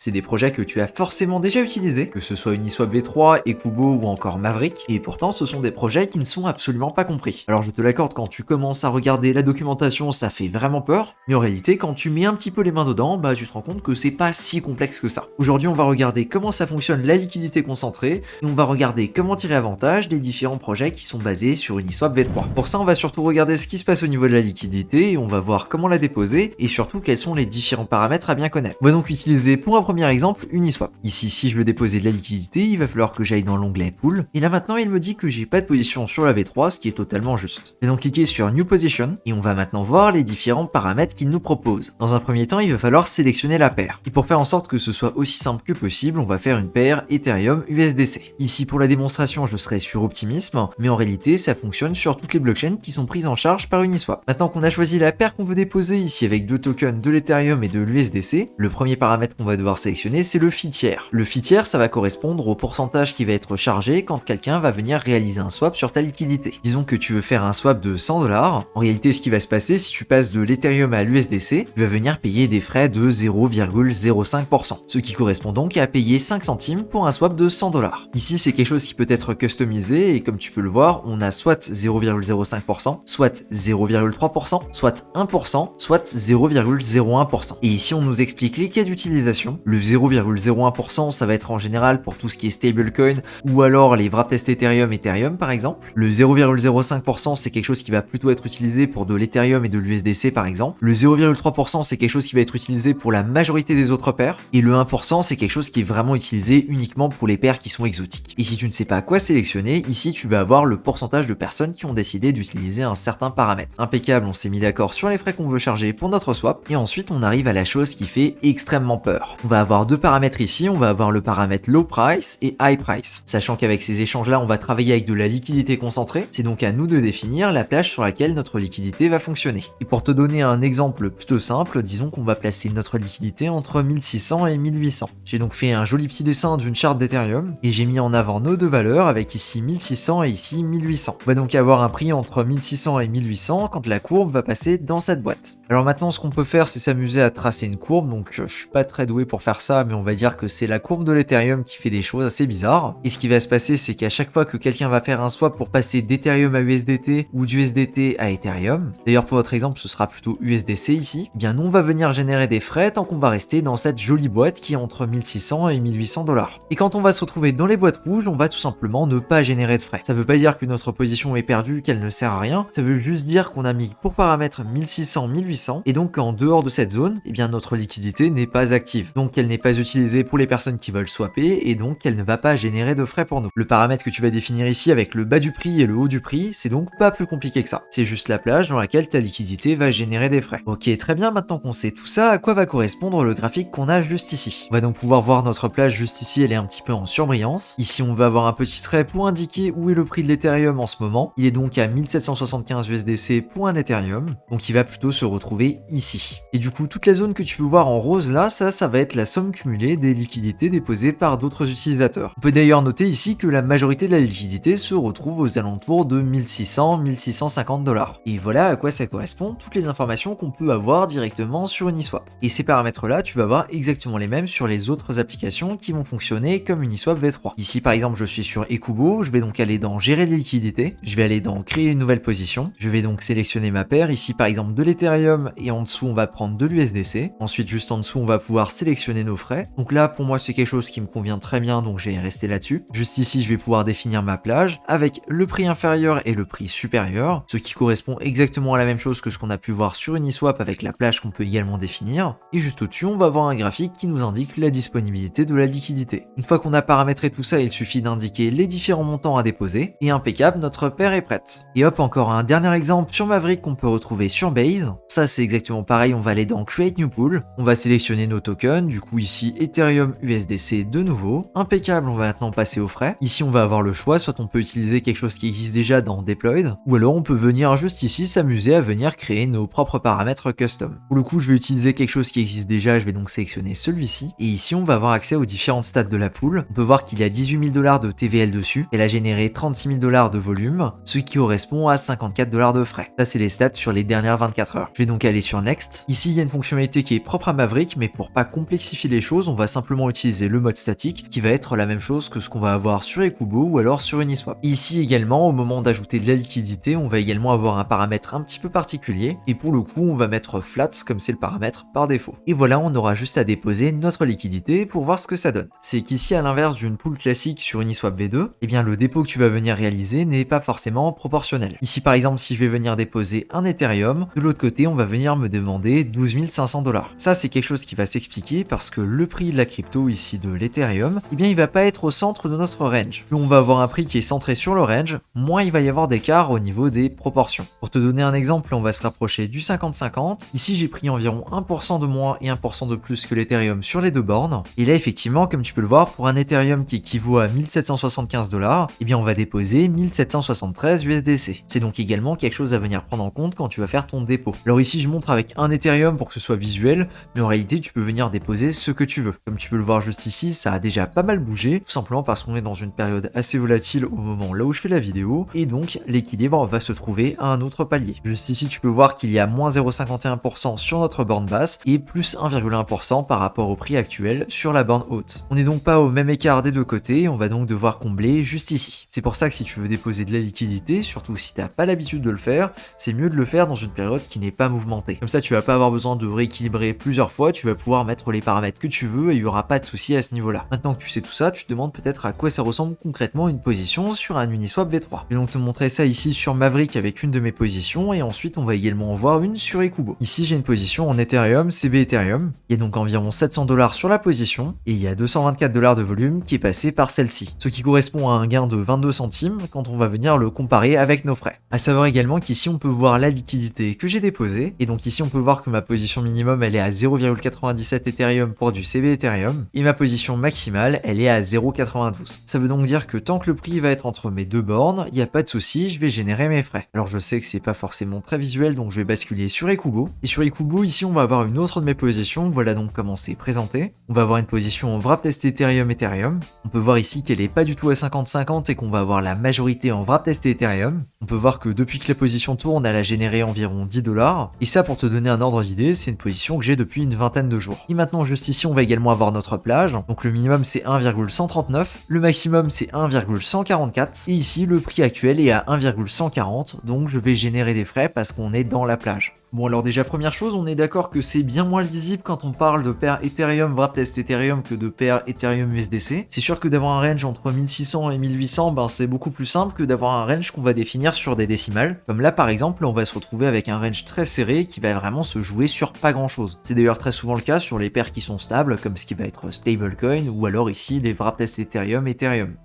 C'est des projets que tu as forcément déjà utilisés, que ce soit Uniswap V3, Ekubo ou encore Maverick, et pourtant ce sont des projets qui ne sont absolument pas compris. Alors je te l'accorde, quand tu commences à regarder la documentation, ça fait vraiment peur, mais en réalité quand tu mets un petit peu les mains dedans, tu te rends compte que c'est pas si complexe que ça. Aujourd'hui on va regarder comment ça fonctionne la liquidité concentrée, et on va regarder comment tirer avantage des différents projets qui sont basés sur Uniswap V3. Pour ça on va surtout regarder ce qui se passe au niveau de la liquidité, et on va voir comment la déposer, et surtout quels sont les différents paramètres à bien connaître. On va donc utiliser pour un premier exemple Uniswap. Ici, si je veux déposer de la liquidité, il va falloir que j'aille dans l'onglet Pool. Et là maintenant, il me dit que j'ai pas de position sur la V3, ce qui est totalement juste. Je vais donc cliquer sur New Position et on va maintenant voir les différents paramètres qu'il nous propose. Dans un premier temps, il va falloir sélectionner la paire. Et pour faire en sorte que ce soit aussi simple que possible, on va faire une paire Ethereum USDC. Ici, pour la démonstration, je serai sur Optimism, mais en réalité, ça fonctionne sur toutes les blockchains qui sont prises en charge par Uniswap. Maintenant qu'on a choisi la paire qu'on veut déposer ici avec deux tokens de l'Ethereum et de l'USDC, le premier paramètre qu'on va devoir sélectionner, c'est le fee tiers. Le fee tiers, ça va correspondre au pourcentage qui va être chargé quand quelqu'un va venir réaliser un swap sur ta liquidité. Disons que tu veux faire un swap de 100$. En réalité, ce qui va se passer, si tu passes de l'Ethereum à l'USDC, tu vas venir payer des frais de 0,05%, ce qui correspond donc à payer 5 centimes pour un swap de 100$. Ici, c'est quelque chose qui peut être customisé et comme tu peux le voir, on a soit 0,05%, soit 0,3%, soit 1%, soit 0,01%. Et ici, on nous explique les cas d'utilisation. Le 0,01%, ça va être en général pour tout ce qui est stablecoin ou alors les wrap test Ethereum par exemple. Le 0,05%, c'est quelque chose qui va plutôt être utilisé pour de l'Ethereum et de l'USDC par exemple. Le 0,3%, c'est quelque chose qui va être utilisé pour la majorité des autres paires. Et le 1%, c'est quelque chose qui est vraiment utilisé uniquement pour les paires qui sont exotiques. Et si tu ne sais pas quoi sélectionner, ici tu vas avoir le pourcentage de personnes qui ont décidé d'utiliser un certain paramètre. Impeccable, on s'est mis d'accord sur les frais qu'on veut charger pour notre swap. Et ensuite, on arrive à la chose qui fait extrêmement peur. On va avoir deux paramètres ici, on va avoir le paramètre low price et high price. Sachant qu'avec ces échanges-là, on va travailler avec de la liquidité concentrée, c'est donc à nous de définir la plage sur laquelle notre liquidité va fonctionner. Et pour te donner un exemple plutôt simple, disons qu'on va placer notre liquidité entre 1600 et 1800. J'ai donc fait un joli petit dessin d'une charte d'Ethereum et j'ai mis en avant nos deux valeurs avec ici 1600 et ici 1800. On va donc avoir un prix entre 1600 et 1800 quand la courbe va passer dans cette boîte. Alors maintenant, ce qu'on peut faire, c'est s'amuser à tracer une courbe, donc je suis pas très doué pour faire ça, mais on va dire que c'est la courbe de l'Ethereum qui fait des choses assez bizarres. Et ce qui va se passer, c'est qu'à chaque fois que quelqu'un va faire un swap pour passer d'Ethereum à USDT ou d'USDT à Ethereum, d'ailleurs pour votre exemple, ce sera plutôt USDC ici, eh bien nous on va venir générer des frais tant qu'on va rester dans cette jolie boîte qui est entre 1600 et 1800$. Et quand on va se retrouver dans les boîtes rouges, on va tout simplement ne pas générer de frais. Ça veut pas dire que notre position est perdue, qu'elle ne sert à rien, ça veut juste dire qu'on a mis pour paramètre 1600, 1800, et donc qu'en dehors de cette zone, eh bien notre liquidité n'est pas active. Donc elle n'est pas utilisée pour les personnes qui veulent swapper, et donc elle ne va pas générer de frais pour nous. Le paramètre que tu vas définir ici avec le bas du prix et le haut du prix, c'est donc pas plus compliqué que ça. C'est juste la plage dans laquelle ta liquidité va générer des frais. Ok, très bien, maintenant qu'on sait tout ça, à quoi va correspondre le graphique qu'on a juste ici? On va donc pouvoir voir notre plage juste ici, elle est un petit peu en surbrillance. Ici on va avoir un petit trait pour indiquer où est le prix de l'Ethereum en ce moment. Il est donc à 1775 USDC pour un Ethereum, donc il va plutôt se retrouver ici. Et du coup, toute la zone que tu peux voir en rose là, ça va être la somme cumulée des liquidités déposées par d'autres utilisateurs. On peut d'ailleurs noter ici que la majorité de la liquidité se retrouve aux alentours de 1600-1650$. Et voilà à quoi ça correspond, toutes les informations qu'on peut avoir directement sur Uniswap. Et ces paramètres-là, tu vas avoir exactement les mêmes sur les autres applications qui vont fonctionner comme Uniswap V3. Ici par exemple, je suis sur Ekubo, je vais donc aller dans gérer les liquidités, je vais aller dans créer une nouvelle position, je vais donc sélectionner ma paire, ici par exemple de l'Ethereum et en dessous on va prendre de l'USDC. Ensuite juste en dessous on va pouvoir sélectionner nos frais. Donc là pour moi c'est quelque chose qui me convient très bien, donc je vais rester là-dessus. Juste ici je vais pouvoir définir ma plage avec le prix inférieur et le prix supérieur, ce qui correspond exactement à la même chose que ce qu'on a pu voir sur Uniswap avec la plage qu'on peut également définir. Et juste au-dessus on va avoir un graphique qui nous indique la disponibilité de la liquidité. Une fois qu'on a paramétré tout ça, il suffit d'indiquer les différents montants à déposer et impeccable, notre paire est prête. Et hop, encore un dernier exemple sur Maverick qu'on peut retrouver sur Base. Ça c'est exactement pareil, on va aller dans Create New Pool, on va sélectionner nos tokens, du coup ici Ethereum USDC de nouveau, impeccable, on va maintenant passer aux frais. Ici on va avoir le choix, soit on peut utiliser quelque chose qui existe déjà dans Deployed, ou alors on peut venir juste ici s'amuser à venir créer nos propres paramètres custom. Pour le coup je vais utiliser quelque chose qui existe déjà, je vais donc sélectionner celui-ci, et ici on va avoir accès aux différentes stats de la pool. On peut voir qu'il y a 18 000$ de TVL dessus, elle a généré 36 000$ de volume, ce qui correspond à 54$ de frais. Ça c'est les stats sur les dernières 24 heures. Je vais donc aller sur Next. Ici il y a une fonctionnalité qui est propre à Maverick, mais pour pas complexifier simplifier les choses, on va simplement utiliser le mode statique qui va être la même chose que ce qu'on va avoir sur Ekubo ou alors sur Uniswap. Ici également, au moment d'ajouter de la liquidité, on va également avoir un paramètre un petit peu particulier et pour le coup, on va mettre flat comme c'est le paramètre par défaut. Et voilà, on aura juste à déposer notre liquidité pour voir ce que ça donne. C'est qu'ici, à l'inverse d'une pool classique sur Uniswap V2, eh bien le dépôt que tu vas venir réaliser n'est pas forcément proportionnel. Ici par exemple, si je vais venir déposer un Ethereum, de l'autre côté, on va venir me demander 12 500 $. Ça, c'est quelque chose qui va s'expliquer parce que le prix de la crypto ici de l'Ethereum, eh bien il va pas être au centre de notre range. Plus on va avoir un prix qui est centré sur le range, moins il va y avoir d'écart au niveau des proportions. Pour te donner un exemple, on va se rapprocher du 50-50. Ici, j'ai pris environ 1% de moins et 1% de plus que l'Ethereum sur les deux bornes. Et là, effectivement, comme tu peux le voir, pour un Ethereum qui équivaut à 1775 $, eh bien on va déposer 1773 USDC. C'est donc également quelque chose à venir prendre en compte quand tu vas faire ton dépôt. Alors ici, je montre avec un Ethereum pour que ce soit visuel, mais en réalité, tu peux venir déposer ce que tu veux. Comme tu peux le voir juste ici, ça a déjà pas mal bougé, tout simplement parce qu'on est dans une période assez volatile au moment là où je fais la vidéo, et donc l'équilibre va se trouver à un autre palier. Juste ici, tu peux voir qu'il y a moins 0,51% sur notre borne basse et plus 1,1% par rapport au prix actuel sur la borne haute. On n'est donc pas au même écart des deux côtés, on va donc devoir combler juste ici. C'est pour ça que si tu veux déposer de la liquidité, surtout si tu n'as pas l'habitude de le faire, c'est mieux de le faire dans une période qui n'est pas mouvementée. Comme ça, tu vas pas avoir besoin de rééquilibrer plusieurs fois, tu vas pouvoir mettre les paramètres que tu veux et il n'y aura pas de souci à ce niveau-là. Maintenant que tu sais tout ça, tu te demandes peut-être à quoi ça ressemble concrètement une position sur un Uniswap V3. Je vais donc te montrer ça ici sur Maverick avec une de mes positions et ensuite on va également en voir une sur Ekubo. Ici, j'ai une position en Ethereum, CB Ethereum. Il y a donc environ 700 $ sur la position et il y a 224 $ de volume qui est passé par celle-ci, ce qui correspond à un gain de 22 centimes quand on va venir le comparer avec nos frais. À savoir également qu'ici on peut voir la liquidité que j'ai déposée et donc ici on peut voir que ma position minimum elle est à 0,97 Ethereum pour du CB Ethereum et ma position maximale elle est à 0,92. Ça veut donc dire que tant que le prix va être entre mes deux bornes, il n'y a pas de souci, je vais générer mes frais. Alors je sais que c'est pas forcément très visuel donc je vais basculer sur Ekubo et sur Ekubo ici on va avoir une autre de mes positions, voilà donc comment c'est présenté. On va avoir une position en wrap test Ethereum. On peut voir ici qu'elle est pas du tout à 50-50 et qu'on va avoir la majorité en wrap test Ethereum. On peut voir que depuis que la position tourne, elle a généré environ 10 $. Et ça, pour te donner un ordre d'idée, c'est une position que j'ai depuis une vingtaine de jours. Et maintenant, juste ici, on va également avoir notre plage. Donc le minimum c'est 1,139, le maximum c'est 1,144 et ici le prix actuel est à 1,140, donc je vais générer des frais parce qu'on est dans la plage. Bon alors déjà première chose, on est d'accord que c'est bien moins lisible quand on parle de paire Ethereum wrap test Ethereum que de paire Ethereum USDC. C'est sûr que d'avoir un range entre 1600 et 1800, ben c'est beaucoup plus simple que d'avoir un range qu'on va définir sur des décimales. Comme là par exemple, on va se retrouver avec un range très serré qui va vraiment se jouer sur pas grand chose. C'est d'ailleurs très souvent le cas sur les paires qui sont stables, comme ce qui va être stablecoin ou alors ici les wrap test Ethereum. Et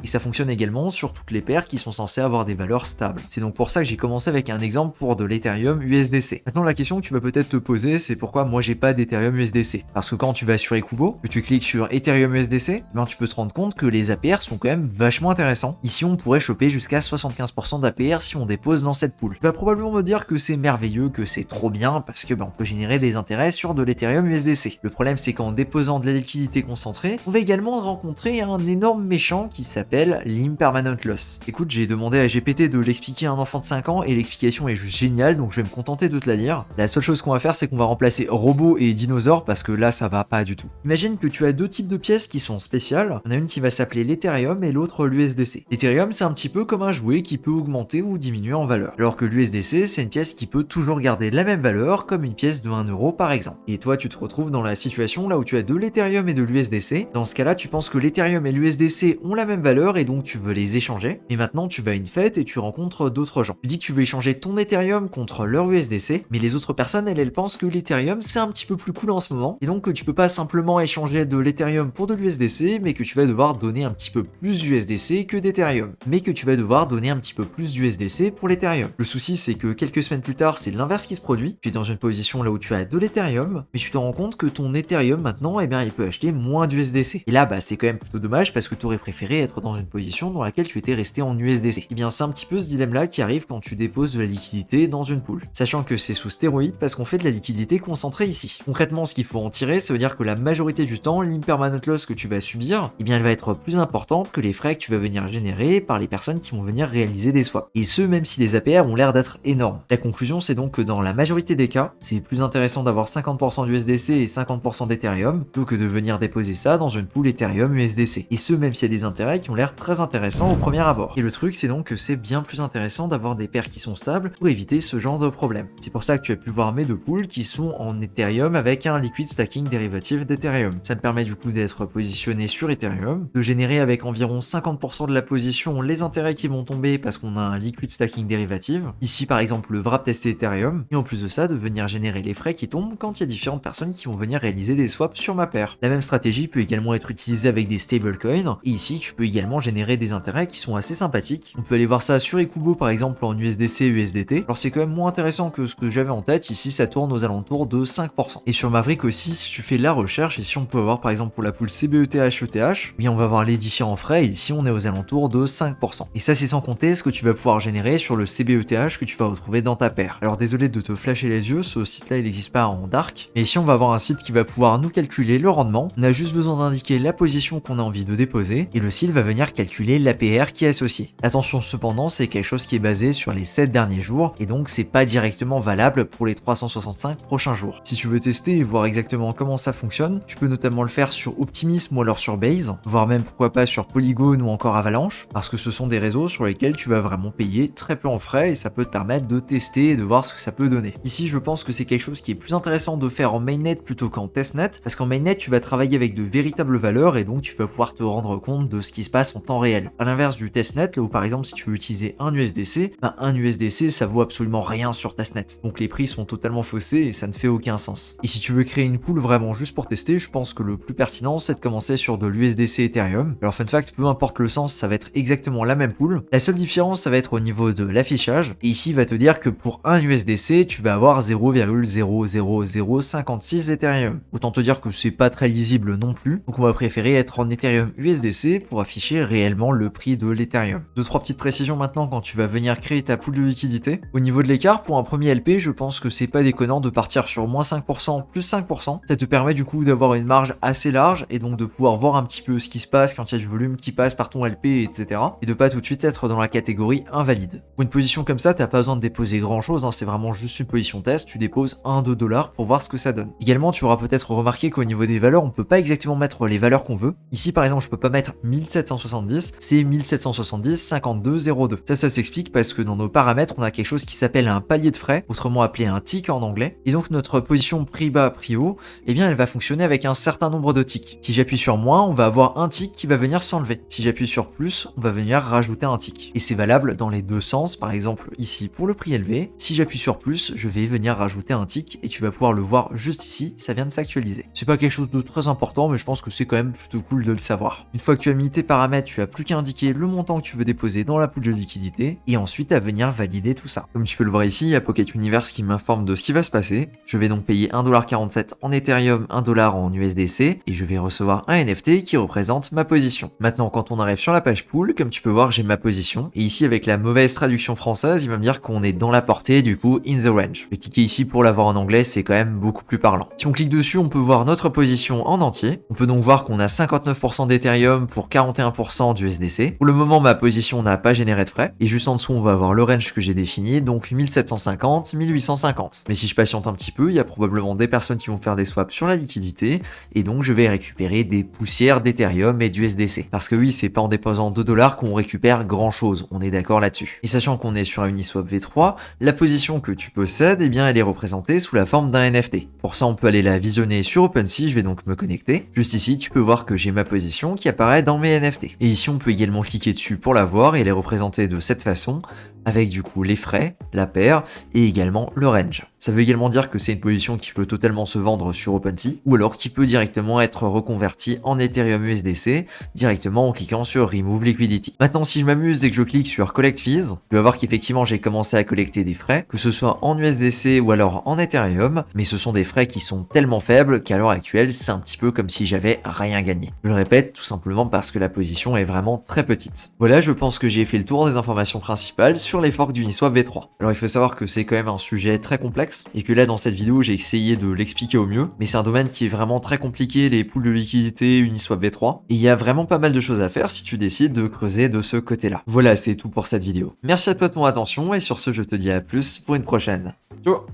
ça fonctionne également sur toutes les paires qui sont censées avoir des valeurs stables. C'est donc pour ça que j'ai commencé avec un exemple pour de l'Ethereum USDC. Maintenant la question que tu vas peut-être te poser, c'est pourquoi moi j'ai pas d'Ethereum USDC. Parce que quand tu vas sur Ekubo, que tu cliques sur Ethereum USDC, ben tu peux te rendre compte que les APR sont quand même vachement intéressants. Ici on pourrait choper jusqu'à 75% d'APR si on dépose dans cette pool. Tu vas probablement me dire que c'est merveilleux, que c'est trop bien, parce que ben, on peut générer des intérêts sur de l'Ethereum USDC. Le problème c'est qu'en déposant de la liquidité concentrée, on va également rencontrer un énorme méchant qui s'appelle l'impermanent loss. Écoute, j'ai demandé à GPT de l'expliquer à un enfant de 5 ans et l'explication est juste géniale, donc je vais me contenter de te la lire. La seule chose qu'on va faire, c'est qu'on va remplacer robot et dinosaure parce que là, ça va pas du tout. Imagine que tu as deux types de pièces qui sont spéciales. On a une qui va s'appeler l'Ethereum et l'autre l'USDC. L'Ethereum, c'est un petit peu comme un jouet qui peut augmenter ou diminuer en valeur. Alors que l'USDC, c'est une pièce qui peut toujours garder la même valeur, comme une pièce de 1 euro par exemple. Et toi, tu te retrouves dans la situation là où tu as de l'Ethereum et de l'USDC. Dans ce cas-là, tu penses que l'Ethereum et l'USDC ont la même valeur et donc tu veux les échanger. Et maintenant, tu vas à une fête et tu rencontres d'autres gens. Tu dis que tu veux échanger ton Ethereum contre leur USDC, mais les autres personnes, elles pensent que l'Ethereum c'est un petit peu plus cool en ce moment et donc que tu peux pas simplement échanger de l'Ethereum pour de l'USDC, mais que tu vas devoir donner un petit peu plus d'USDC que d'Ethereum, mais que tu vas devoir donner un petit peu plus d'USDC pour l'Ethereum. Le souci c'est que quelques semaines plus tard, c'est l'inverse qui se produit. Tu es dans une position là où tu as de l'Ethereum, mais tu te rends compte que ton Ethereum maintenant, eh bien il peut acheter moins d'USDC. Et là, bah c'est quand même plutôt dommage parce que tu aurais préféré être dans une position dans laquelle tu étais resté en USDC. Et bien c'est un petit peu ce dilemme là qui arrive quand tu déposes de la liquidité dans une pool, sachant que c'est sous stéroïdes parce qu'on fait de la liquidité concentrée ici. Concrètement, ce qu'il faut en tirer, ça veut dire que la majorité du temps, l'impermanent loss que tu vas subir, eh bien elle va être plus importante que les frais que tu vas venir générer par les personnes qui vont venir réaliser des swaps. Et ce, même si les APR ont l'air d'être énormes. La conclusion, c'est donc que dans la majorité des cas, c'est plus intéressant d'avoir 50% d'USDC et 50% d'Ethereum plutôt que de venir déposer ça dans une pool Ethereum USDC. Et ce, même s'il y a des intérêts qui ont l'air très intéressants au premier abord. Et le truc, c'est donc que c'est bien plus intéressant d'avoir des paires qui sont stables pour éviter ce genre de problème. C'est pour ça que tu as pu voir mes deux pools qui sont en Ethereum avec un liquid stacking dérivatif d'Ethereum. Ça me permet du coup d'être positionné sur Ethereum, de générer avec environ 50% de la position les intérêts qui vont tomber parce qu'on a un liquid stacking dérivatif. Ici par exemple le wrap testé Ethereum, et en plus de ça de venir générer les frais qui tombent quand il y a différentes personnes qui vont venir réaliser des swaps sur ma paire. La même stratégie peut également être utilisée avec des stablecoins, et ici tu peux également générer des intérêts qui sont assez sympathiques. On peut aller voir ça sur Ekubo par exemple en USDC USDT. Alors c'est quand même moins intéressant que ce que j'avais en tête, ici ça tourne aux alentours de 5%. Et sur Maverick aussi, si tu fais la recherche, ici on peut avoir par exemple pour la pool CBETH ETH, bien on va voir les différents frais, et ici on est aux alentours de 5%. Et ça c'est sans compter ce que tu vas pouvoir générer sur le CBETH que tu vas retrouver dans ta paire. Alors désolé de te flasher les yeux, ce site là il n'existe pas en dark, mais ici on va avoir un site qui va pouvoir nous calculer le rendement. On a juste besoin d'indiquer la position qu'on a envie de déposer, et le site va venir calculer l'APR qui est associée. Attention cependant, c'est quelque chose qui est basé sur les 7 derniers jours, et donc c'est pas directement valable pour les 365 prochains jours. Si tu veux tester et voir exactement comment ça fonctionne, tu peux notamment le faire sur Optimism ou alors sur Base, voire même pourquoi pas sur Polygon ou encore Avalanche, parce que ce sont des réseaux sur lesquels tu vas vraiment payer très peu en frais et ça peut te permettre de tester et de voir ce que ça peut donner. Ici, je pense que c'est quelque chose qui est plus intéressant de faire en mainnet plutôt qu'en testnet, parce qu'en mainnet, tu vas travailler avec de véritables valeurs et donc tu vas pouvoir te rendre compte de ce qui se passe en temps réel. À l'inverse du testnet, là où par exemple si tu veux utiliser un USDC, un USDC ça vaut absolument rien sur testnet. Donc les prix sont totalement faussés et ça ne fait aucun sens. Et si tu veux créer une pool vraiment juste pour tester, je pense que le plus pertinent c'est de commencer sur de l'USDC Ethereum. Alors fun fact, peu importe le sens, ça va être exactement la même pool. La seule différence ça va être au niveau de l'affichage. Et ici il va te dire que pour un USDC, tu vas avoir 0,00056 Ethereum. Autant te dire que c'est pas très lisible non plus. Donc on va préférer être en Ethereum USDC pour afficher réellement le prix de l'Ethereum. 2-3 petites précisions maintenant quand tu vas venir créer ta pool de liquidité. Au niveau de l'écart, pour un premier LP, je pense que c'est pas déconnant de partir sur moins 5%, plus 5%. Ça te permet du coup d'avoir une marge assez large et donc de pouvoir voir un petit peu ce qui se passe quand il y a du volume qui passe par ton LP, etc. Et de pas tout de suite être dans la catégorie invalide. Pour une position comme ça, t'as pas besoin de déposer grand chose, c'est vraiment juste une position test, tu déposes 1-2 $ pour voir ce que ça donne. Également, tu auras peut-être remarqué qu'au niveau des valeurs, on peut pas exactement mettre les valeurs qu'on veut. Ici par exemple, je peux pas mettre 1770, c'est 1770 5202. Ça s'explique parce que dans nos paramètres, on a quelque chose qui s'appelle un palier de frais, autrement appelé un tick en anglais. Et donc notre position prix bas, prix haut, eh bien elle va fonctionner avec un certain nombre de ticks. Si j'appuie sur moins, on va avoir un tick qui va venir s'enlever. Si j'appuie sur plus, on va venir rajouter un tick. Et c'est valable dans les deux sens, par exemple ici pour le prix élevé. Si j'appuie sur plus, je vais venir rajouter un tick et tu vas pouvoir le voir juste ici, ça vient de s'actualiser. C'est pas quelque chose de très important, mais je pense que c'est quand même plutôt cool de le savoir. Une fois que tu as mis tes paramètres, tu as plus qu'à indiquer le montant que tu veux déposer dans la pool de liquidité et ensuite à venir valider tout ça. Comme tu peux le voir ici, il y a Pocket Universe qui m'informe de ce qui va se passer. Je vais donc payer 1,47$ en Ethereum, 1$ en USDC et je vais recevoir un NFT qui représente ma position. Maintenant, quand on arrive sur la page pool, comme tu peux voir, j'ai ma position et ici avec la mauvaise traduction française, il va me dire qu'on est dans la portée, du coup in the range. Je vais cliquer ici pour l'avoir en anglais, c'est quand même beaucoup plus parlant. Si on clique dessus, on peut voir notre position en entier. On peut donc voir qu'on a 59% d'Ethereum pour 41% d'USDC. Pour le moment, ma position n'a pas généré de frais. Et juste en dessous, on va avoir le range que j'ai défini, donc 1750, 1850. Mais si je patiente un petit peu, il y a probablement des personnes qui vont faire des swaps sur la liquidité, et donc je vais récupérer des poussières d'Ethereum et d'USDC. Parce que oui, c'est pas en déposant 2$ qu'on récupère grand chose, on est d'accord là-dessus. Et sachant qu'on est sur un Uniswap V3, la position que tu possèdes, eh bien elle est représentée sous la forme d'un NFT. Pour ça, on peut aller la visionner sur OpenSea, je vais donc me connecter. Juste ici, tu peux voir que j'ai ma position qui apparaît dans mes NFT. Et ici, on peut également cliquer dessus pour la voir et elle est représentée de cette façon, avec du coup les frais, la paire et également le range. Ça veut également dire que c'est une position qui peut totalement se vendre sur OpenSea ou alors qui peut directement être reconvertie en Ethereum USDC directement en cliquant sur Remove Liquidity. Maintenant, si je m'amuse et que je clique sur Collect Fees, je vais voir qu'effectivement j'ai commencé à collecter des frais, que ce soit en USDC ou alors en Ethereum, mais ce sont des frais qui sont tellement faibles qu'à l'heure actuelle, c'est un petit peu comme si j'avais rien gagné. Je le répète, tout simplement parce que la position est vraiment très petite. Voilà, je pense que j'ai fait le tour des informations principales sur les forks d'Uniswap V3. Alors il faut savoir que c'est quand même un sujet très complexe, complexe, et que là dans cette vidéo j'ai essayé de l'expliquer au mieux, mais c'est un domaine qui est vraiment très compliqué, les pools de liquidité, Uniswap V3, et il y a vraiment pas mal de choses à faire si tu décides de creuser de ce côté-là. Voilà, c'est tout pour cette vidéo. Merci à toi de ton attention, et sur ce je te dis à plus pour une prochaine. Ciao.